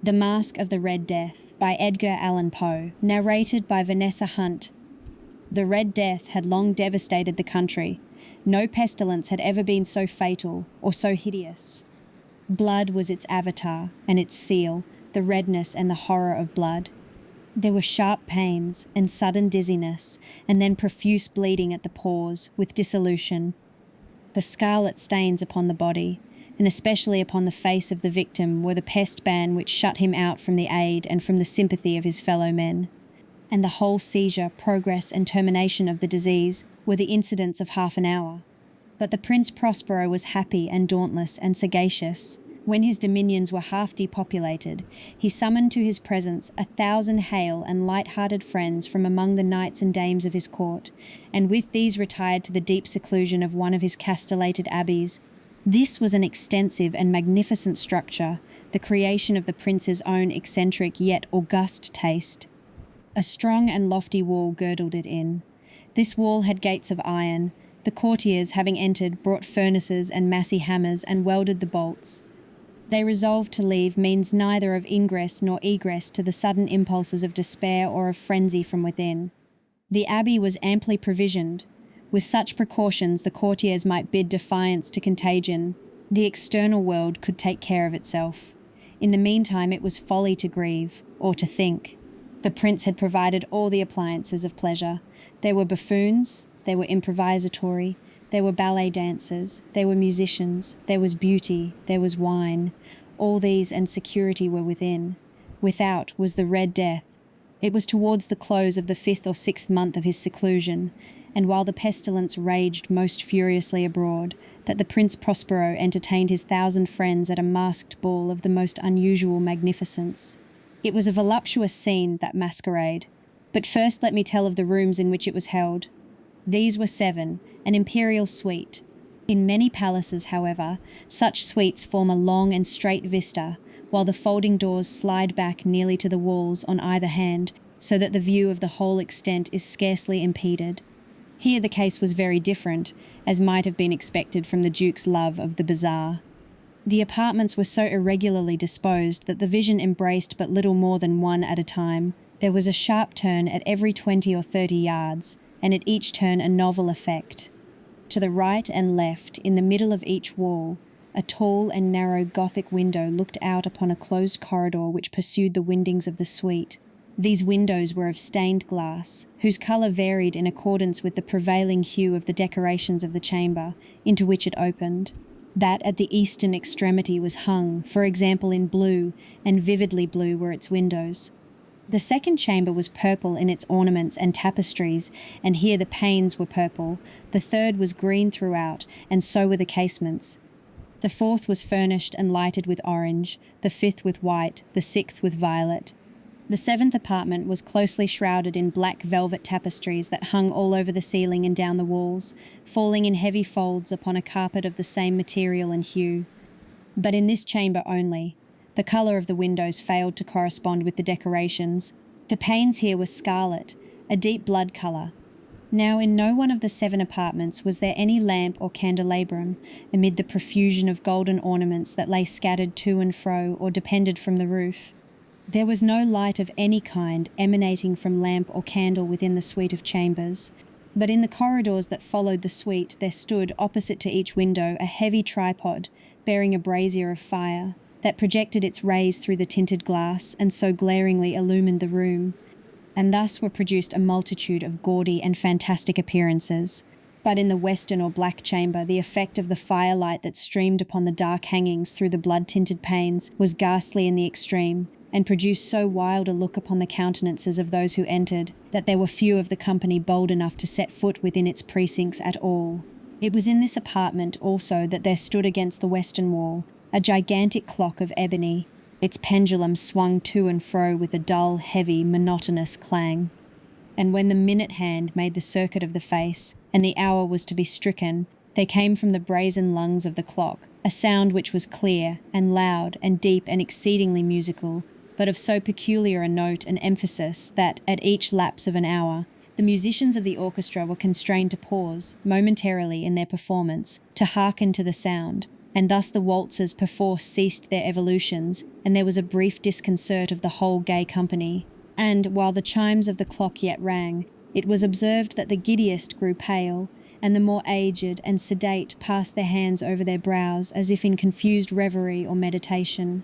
The Masque of the Red Death by Edgar Allan Poe, narrated by Vanessa. The Red Death had long devastated the country. No pestilence had ever been so fatal or so hideous. Blood was its avatar and its seal, the redness and the horror of blood. There were sharp pains and sudden dizziness, and then profuse bleeding at the pores, with dissolution. The scarlet stains upon the body, and especially upon the face of the victim, were the pest ban which shut him out from the aid and from the sympathy of his fellow men. And the whole seizure, progress, and termination of the disease were the incidents of half an hour. But the Prince Prospero was happy and dauntless and sagacious. When his dominions were half depopulated, he summoned to his presence 1,000 hale and light-hearted friends from among the knights and dames of his court, and with these retired to the deep seclusion of one of his castellated abbeys. This was an extensive and magnificent structure, the creation of the prince's own eccentric yet august taste. A strong and lofty wall girdled it in. This wall had gates of iron. The courtiers, having entered, brought furnaces and massy hammers and welded the bolts. They resolved to leave means neither of ingress nor egress to the sudden impulses of despair or of frenzy from within. The abbey was amply provisioned. With such precautions, the courtiers might bid defiance to contagion. The external world could take care of itself. In the meantime, it was folly to grieve, or to think. The prince had provided all the appliances of pleasure. There were buffoons, there were improvisatory, there were ballet dancers, there were musicians, there was beauty, there was wine. All these and security were within. Without was the Red Death. It was towards the close of the 5th or 6th month of his seclusion, and while the pestilence raged most furiously abroad, that the Prince Prospero entertained his 1,000 friends at a masked ball of the most unusual magnificence. It was a voluptuous scene, that masquerade. But first let me tell of the rooms in which it was held. These were 7, an imperial suite. In many palaces, however, such suites form a long and straight vista, while the folding doors slide back nearly to the walls on either hand, so that the view of the whole extent is scarcely impeded. Here the case was very different, as might have been expected from the Duke's love of the bizarre. The apartments were so irregularly disposed that the vision embraced but little more than one at a time. There was a sharp turn at every 20 or 30 yards, and at each turn a novel effect. To the right and left, in the middle of each wall, a tall and narrow Gothic window looked out upon a closed corridor which pursued the windings of the suite. These windows were of stained glass, whose colour varied in accordance with the prevailing hue of the decorations of the chamber into which it opened. That at the eastern extremity was hung, for example, in blue, and vividly blue were its windows. The second chamber was purple in its ornaments and tapestries, and here the panes were purple. The third was green throughout, and so were the casements. The fourth was furnished and lighted with orange, the fifth with white, the sixth with violet. The 7th apartment was closely shrouded in black velvet tapestries that hung all over the ceiling and down the walls, falling in heavy folds upon a carpet of the same material and hue. But in this chamber only, the colour of the windows failed to correspond with the decorations. The panes here were scarlet, a deep blood colour. Now in no one of the 7 apartments was there any lamp or candelabrum, amid the profusion of golden ornaments that lay scattered to and fro or depended from the roof. There was no light of any kind emanating from lamp or candle within the suite of chambers, but in the corridors that followed the suite there stood, opposite to each window, a heavy tripod bearing a brazier of fire that projected its rays through the tinted glass and so glaringly illumined the room. And thus were produced a multitude of gaudy and fantastic appearances. But in the western or black chamber, the effect of the firelight that streamed upon the dark hangings through the blood-tinted panes was ghastly in the extreme, and produced so wild a look upon the countenances of those who entered, that there were few of the company bold enough to set foot within its precincts at all. It was in this apartment also that there stood against the western wall a gigantic clock of ebony. Its pendulum swung to and fro with a dull, heavy, monotonous clang. And when the minute hand made the circuit of the face, and the hour was to be stricken, there came from the brazen lungs of the clock a sound which was clear and loud and deep and exceedingly musical, but of so peculiar a note and emphasis that, at each lapse of an hour, the musicians of the orchestra were constrained to pause, momentarily in their performance, to hearken to the sound, and thus the waltzers perforce ceased their evolutions, and there was a brief disconcert of the whole gay company. And, while the chimes of the clock yet rang, it was observed that the giddiest grew pale, and the more aged and sedate passed their hands over their brows as if in confused reverie or meditation.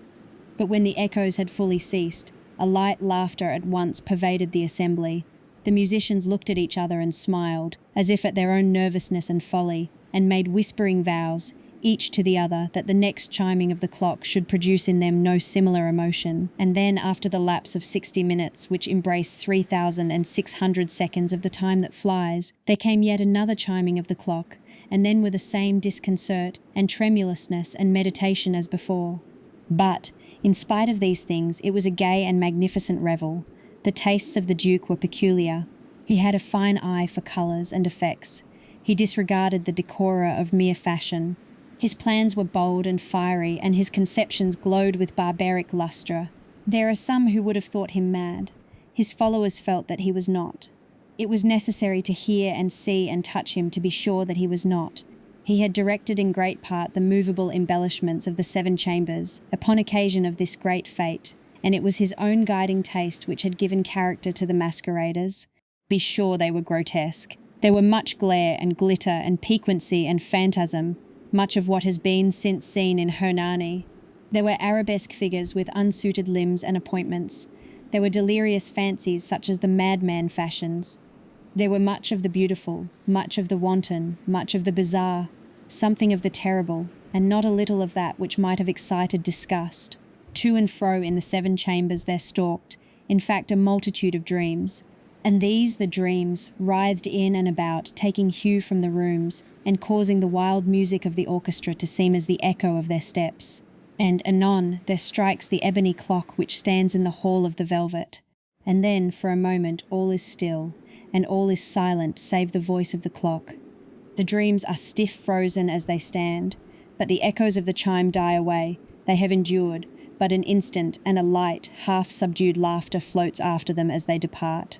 But when the echoes had fully ceased, a light laughter at once pervaded the assembly. The musicians looked at each other and smiled, as if at their own nervousness and folly, and made whispering vows, each to the other, that the next chiming of the clock should produce in them no similar emotion. And then, after the lapse of 60 minutes, which embraced 3,600 seconds of the time that flies, there came yet another chiming of the clock, and then with the same disconcert and tremulousness and meditation as before. But, in spite of these things, it was a gay and magnificent revel. The tastes of the Duke were peculiar. He had a fine eye for colours and effects. He disregarded the decora of mere fashion. His plans were bold and fiery, and his conceptions glowed with barbaric lustre. There are some who would have thought him mad. His followers felt that he was not. It was necessary to hear and see and touch him to be sure that he was not. He had directed in great part the movable embellishments of the 7 chambers, upon occasion of this great fete, and it was his own guiding taste which had given character to the masqueraders. Be sure they were grotesque. There were much glare and glitter and piquancy and phantasm, much of what has been since seen in Hernani. There were arabesque figures with unsuited limbs and appointments. There were delirious fancies such as the madman fashions. There were much of the beautiful, much of the wanton, much of the bizarre, something of the terrible, and not a little of that which might have excited disgust. To and fro in the 7 chambers there stalked, in fact, a multitude of dreams. And these, the dreams, writhed in and about, taking hue from the rooms, and causing the wild music of the orchestra to seem as the echo of their steps. And anon there strikes the ebony clock which stands in the hall of the velvet. And then, for a moment, all is still, and all is silent save the voice of the clock. The dreams are stiff frozen as they stand, but the echoes of the chime die away. They have endured but an instant, and a light, half-subdued laughter floats after them as they depart.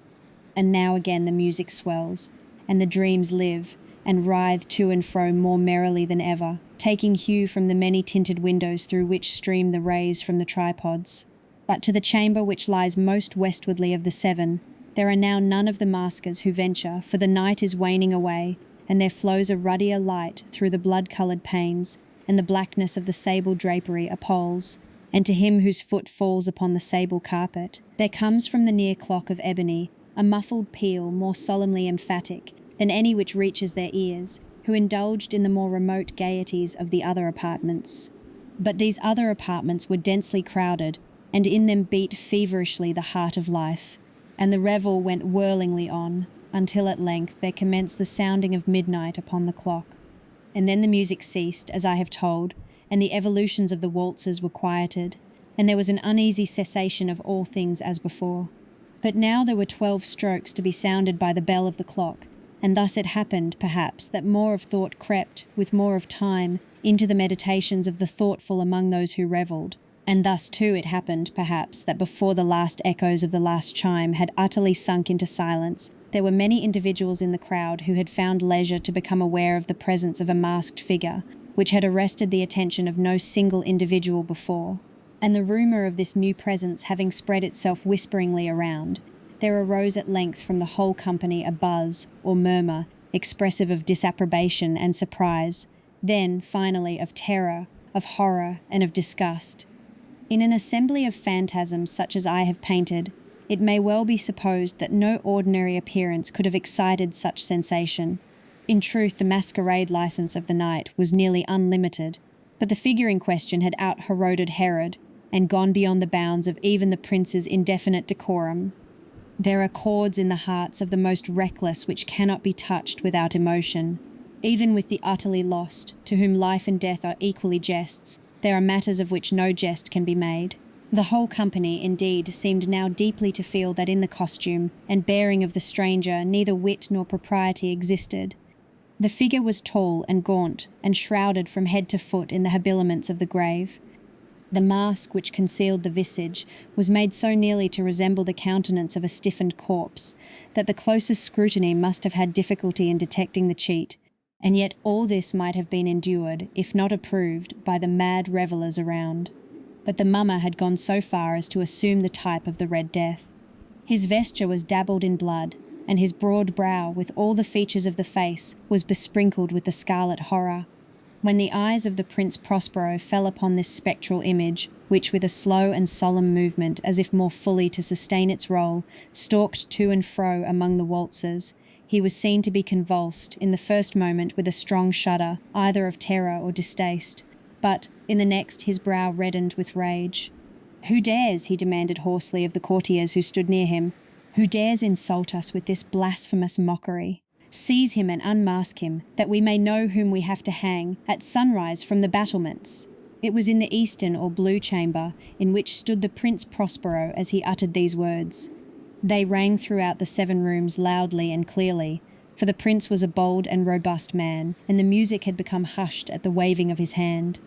And now again the music swells, and the dreams live, and writhe to and fro more merrily than ever, taking hue from the many-tinted windows through which stream the rays from the tripods. But to the chamber which lies most westwardly of the 7, there are now none of the maskers who venture, for the night is waning away, and there flows a ruddier light through the blood-coloured panes, and the blackness of the sable drapery appalls. And to him whose foot falls upon the sable carpet, there comes from the near clock of ebony a muffled peal more solemnly emphatic than any which reaches their ears, who indulged in the more remote gaieties of the other apartments. But these other apartments were densely crowded, and in them beat feverishly the heart of life, and the revel went whirlingly on, until at length there commenced the sounding of midnight upon the clock. And then the music ceased, as I have told, and the evolutions of the waltzers were quieted, and there was an uneasy cessation of all things as before. But now there were 12 strokes to be sounded by the bell of the clock, and thus it happened, perhaps, that more of thought crept, with more of time, into the meditations of the thoughtful among those who revelled. And thus, too, it happened, perhaps, that before the last echoes of the last chime had utterly sunk into silence, there were many individuals in the crowd who had found leisure to become aware of the presence of a masked figure, which had arrested the attention of no single individual before. And the rumour of this new presence having spread itself whisperingly around, there arose at length from the whole company a buzz, or murmur, expressive of disapprobation and surprise, then, finally, of terror, of horror, and of disgust. In an assembly of phantasms such as I have painted, it may well be supposed that no ordinary appearance could have excited such sensation. In truth, the masquerade license of the night was nearly unlimited, but the figure in question had out-Heroded Herod, and gone beyond the bounds of even the prince's indefinite decorum. There are chords in the hearts of the most reckless which cannot be touched without emotion. Even with the utterly lost, to whom life and death are equally jests, there are matters of which no jest can be made. The whole company, indeed, seemed now deeply to feel that in the costume and bearing of the stranger neither wit nor propriety existed. The figure was tall and gaunt, and shrouded from head to foot in the habiliments of the grave. The mask which concealed the visage was made so nearly to resemble the countenance of a stiffened corpse, that the closest scrutiny must have had difficulty in detecting the cheat, And yet all this might have been endured, if not approved, by the mad revellers around. But the mummer had gone so far as to assume the type of the Red Death. His vesture was dabbled in blood, and his broad brow, with all the features of the face, was besprinkled with the scarlet horror. When the eyes of the Prince Prospero fell upon this spectral image, which with a slow and solemn movement, as if more fully to sustain its role, stalked to and fro among the waltzers, he was seen to be convulsed, in the first moment with a strong shudder, either of terror or distaste, but, in the next, his brow reddened with rage. "Who dares," he demanded hoarsely of the courtiers who stood near him, "who dares insult us with this blasphemous mockery? Seize him and unmask him, that we may know whom we have to hang, at sunrise from the battlements." It was in the eastern or blue chamber, in which stood the Prince Prospero as he uttered these words. They rang throughout the 7 rooms loudly and clearly, for the prince was a bold and robust man, and the music had become hushed at the waving of his hand.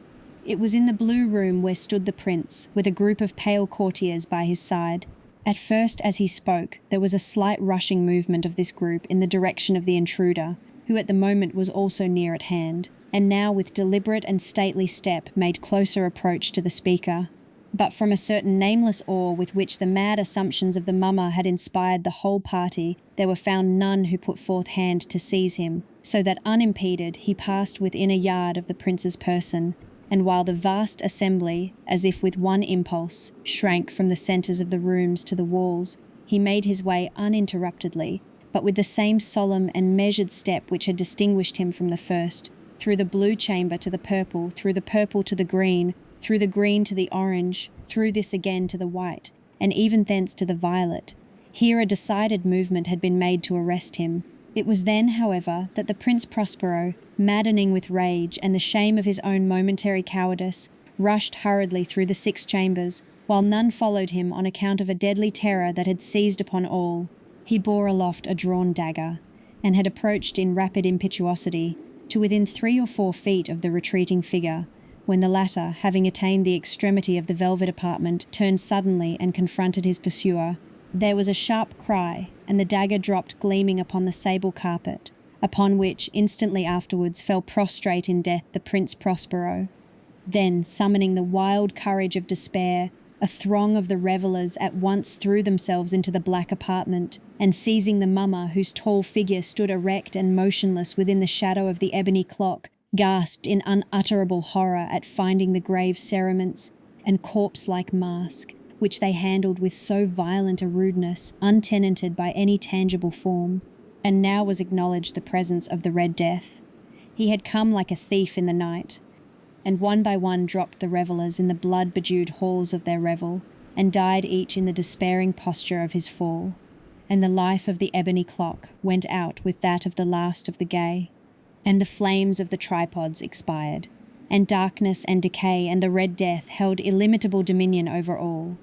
It was in the blue room where stood the prince, with a group of pale courtiers by his side. At first, as he spoke, there was a slight rushing movement of this group in the direction of the intruder, who at the moment was also near at hand, and now with deliberate and stately step made closer approach to the speaker. But from a certain nameless awe with which the mad assumptions of the mummer had inspired the whole party, there were found none who put forth hand to seize him, so that unimpeded he passed within a yard of the prince's person, and while the vast assembly, as if with one impulse, shrank from the centres of the rooms to the walls, he made his way uninterruptedly, but with the same solemn and measured step which had distinguished him from the first, through the blue chamber to the purple, through the purple to the green, through the green to the orange, through this again to the white, and even thence to the violet. Here a decided movement had been made to arrest him. It was then, however, that the Prince Prospero, maddening with rage and the shame of his own momentary cowardice, rushed hurriedly through the 6 chambers, while none followed him on account of a deadly terror that had seized upon all. He bore aloft a drawn dagger, and had approached in rapid impetuosity to within 3 or 4 feet of the retreating figure, when the latter, having attained the extremity of the velvet apartment, turned suddenly and confronted his pursuer. There was a sharp cry, and the dagger dropped gleaming upon the sable carpet, upon which, instantly afterwards, fell prostrate in death the Prince Prospero. Then, summoning the wild courage of despair, a throng of the revellers at once threw themselves into the black apartment, and seizing the mummer, whose tall figure stood erect and motionless within the shadow of the ebony clock, gasped in unutterable horror at finding the grave cerements and corpse-like masque, which they handled with so violent a rudeness, untenanted by any tangible form. And now was acknowledged the presence of the Red Death. He had come like a thief in the night, and one by one dropped the revellers in the blood-bedewed halls of their revel, and died each in the despairing posture of his fall. And the life of the ebony clock went out with that of the last of the gay, and the flames of the tripods expired, and darkness and decay and the Red Death held illimitable dominion over all.